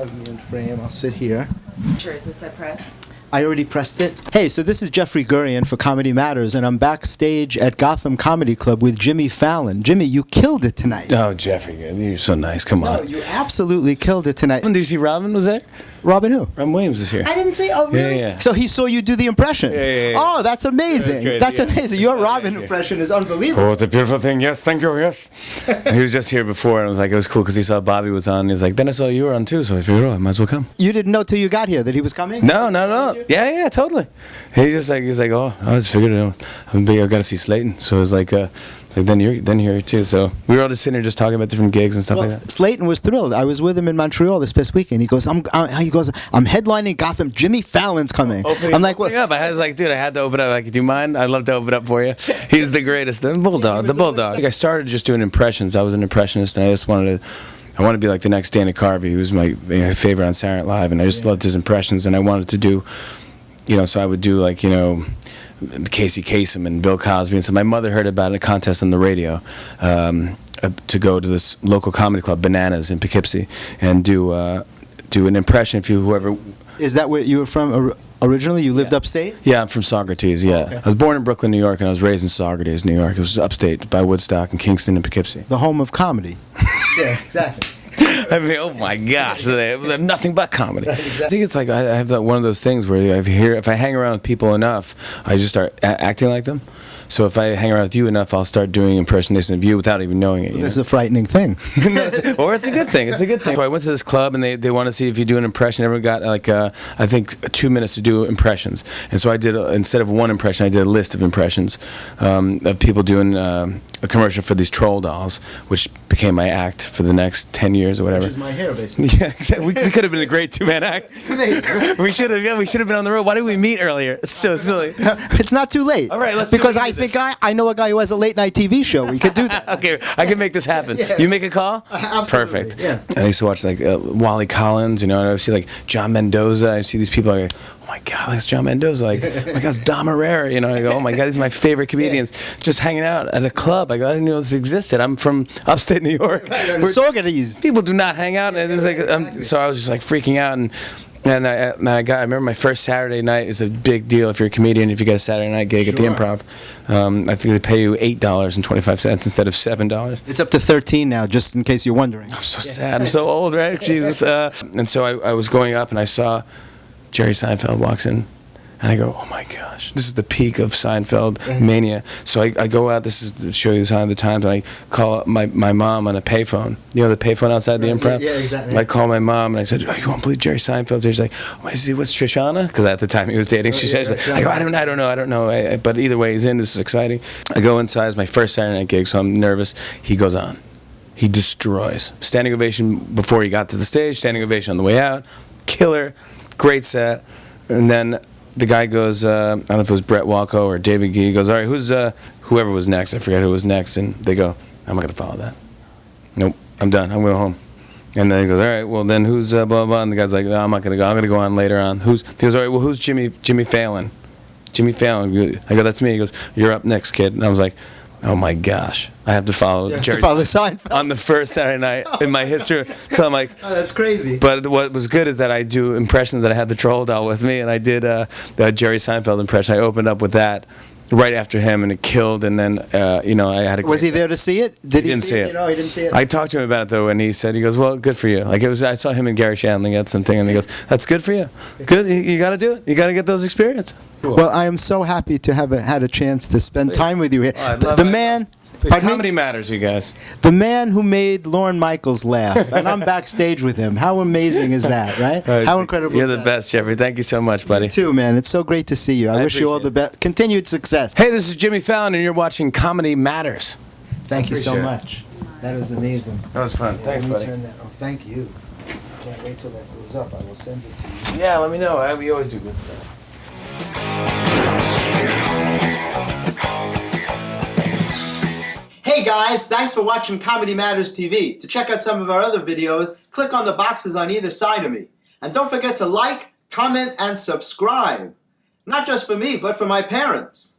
have me in frame. I'll sit here. Sure, is this a press? I already pressed it. Hey, so this is Jeffrey Gurian for Comedy Matters, and I'm backstage at Gotham Comedy Club with Jimmy Fallon. Jimmy, you killed it tonight. Oh, Jeffrey, you're so nice. Come on. No, you absolutely killed it tonight. Did you see Robin was there? Robin who? Robin Williams is here. I didn't say, oh, really? Yeah. So he saw you do the impression? Yeah. Oh, that's amazing. Great, that's yeah. amazing. Your Robin impression is unbelievable. Oh, it's a beautiful thing. Yes, thank you. Yes. He was just here before, and it was cool because he saw Bobby was on. He was like, then I saw you were on too, so I figured, I might as well come. You didn't know till you got here that he was coming? No. Yeah, totally. He's like, oh, I just figured I've got to see Slayton. So it was like, then you're here too. So we were all just sitting here just talking about different gigs and stuff like that. Slayton was thrilled. I was with him in Montreal this past weekend. He goes, I'm headlining Gotham. Jimmy Fallon's coming. I'm like, what? Up. I was like, dude, I had to open up. Like, do you mind? I'd love to open up for you. He's the greatest. The bulldog. I started just doing impressions. I was an impressionist, and I just wanted to be like the next Dana Carvey, who was my favorite on Saturday Night Live, and I just loved his impressions, and I wanted to do, so I would do like, Casey Kasem and Bill Cosby, and so my mother heard about a contest on the radio to go to this local comedy club, Bananas in Poughkeepsie, and do an impression. Whoever. Is that where you were from originally? You lived upstate? Yeah, I'm from Saugerties. Yeah, okay. I was born in Brooklyn, New York, and I was raised in Saugerties, New York. It was upstate by Woodstock and Kingston and Poughkeepsie. The home of comedy. Yeah, exactly. I mean, oh my gosh, they have nothing but comedy. Right, exactly. I think it's like I have one of those things where if I hang around with people enough, I just start acting like them. So if I hang around with you enough, I'll start doing impersonation of you without even knowing it. It's a frightening thing. Or it's a good thing. It's a good thing. So I went to this club, and they want to see if you do an impression. Everyone got I think 2 minutes to do impressions. And so I did, instead of one impression, I did a list of impressions of people doing a commercial for these troll dolls, which became my act for the next 10 years or whatever. Which is my hair, basically. Yeah, exactly. We could have been a great two-man act. Amazing. We should have been on the road. Why did we meet earlier? It's so silly. It's not too late. All right, let's because I think I know a guy who has a late-night TV show. We could do that. Okay, I can make this happen. Yeah. You make a call? Absolutely. Perfect. Yeah. And I used to watch like Wally Collins, and I see like John Mendoza. I see these people like, oh my God, that's John Mendoza. Like, oh my God, it's Dom Herrera. I go, oh my God, these are my favorite comedians. Yeah. Just hanging out at a club. I go, I didn't know this existed. I'm from upstate New York. Saugerties. People do not hang out. And it's like, so I was just like freaking out. And I remember my first Saturday night is a big deal if you're a comedian. If you get a Saturday night gig at the Improv, I think they pay you $8.25 instead of $7. It's up to 13 now, just in case you're wondering. I'm so sad. I'm so old, right? Jesus. And so I was going up, and I saw Jerry Seinfeld walks in, and I go, oh my gosh, this is the peak of Seinfeld mania. So I go out, this is to show you the sign of the times, and I call up my mom on a payphone. The payphone outside the Improv? Yeah, exactly. I call my mom, and I said, oh, you won't believe Jerry Seinfeld's here? She's like, oh, what's Shoshana? Because at the time he was dating Shoshana. I go, I don't know. But either way, he's in. This is exciting. I go inside. It's my first Saturday night gig, so I'm nervous. He goes on. He destroys. Standing ovation before he got to the stage, standing ovation on the way out. Killer. Great set. And then the guy goes, I don't know if it was Brett Walco or David Gee. He goes, all right, who's whoever was next? I forget who was next. And they go, I'm not going to follow that. Nope, I'm done. I'm going home. And then he goes, all right, well, then who's blah, blah. And the guy's like, no, I'm not going to go. I'm going to go on later on. He goes, all right, well, who's Jimmy Fallon? Jimmy Fallon. I go, that's me. He goes, you're up next, kid. And I was like, oh my gosh, I have to follow Jerry Seinfeld on the first Saturday night in my history. So I'm like, oh, that's crazy. But what was good is that I do impressions that I had the troll doll with me, and I did the Jerry Seinfeld impression. I opened up with that right after him, and it killed. And then I had a. Was he there to see it? Did he didn't see it? No, he didn't see it. I talked to him about it though, and he goes, well, good for you. Like I saw him and Gary Shandling at something, and he goes, that's good for you. Good, you got to do it. You got to get those experiences. Cool. Well, I am so happy to have had a chance to spend time with you here. Oh, the man. Comedy matters, you guys. The man who made Lorne Michaels laugh, and I'm backstage with him. How amazing is that, right? How incredible You're is the that? best, Jeffrey. Thank you so much, buddy. You too, man. It's so great to see you. I wish you all the best. Continued success. Hey, this is Jimmy Fallon, and you're watching Comedy Matters. Thank you so much. That was amazing. That was fun. Thanks, buddy. Thank you. Can't wait till that goes up. I will send it to you. Yeah, let me know. We always do good stuff. Hey guys, thanks for watching Comedy Matters TV. To check out some of our other videos, click on the boxes on either side of me. And don't forget to like, comment, and subscribe. Not just for me, but for my parents.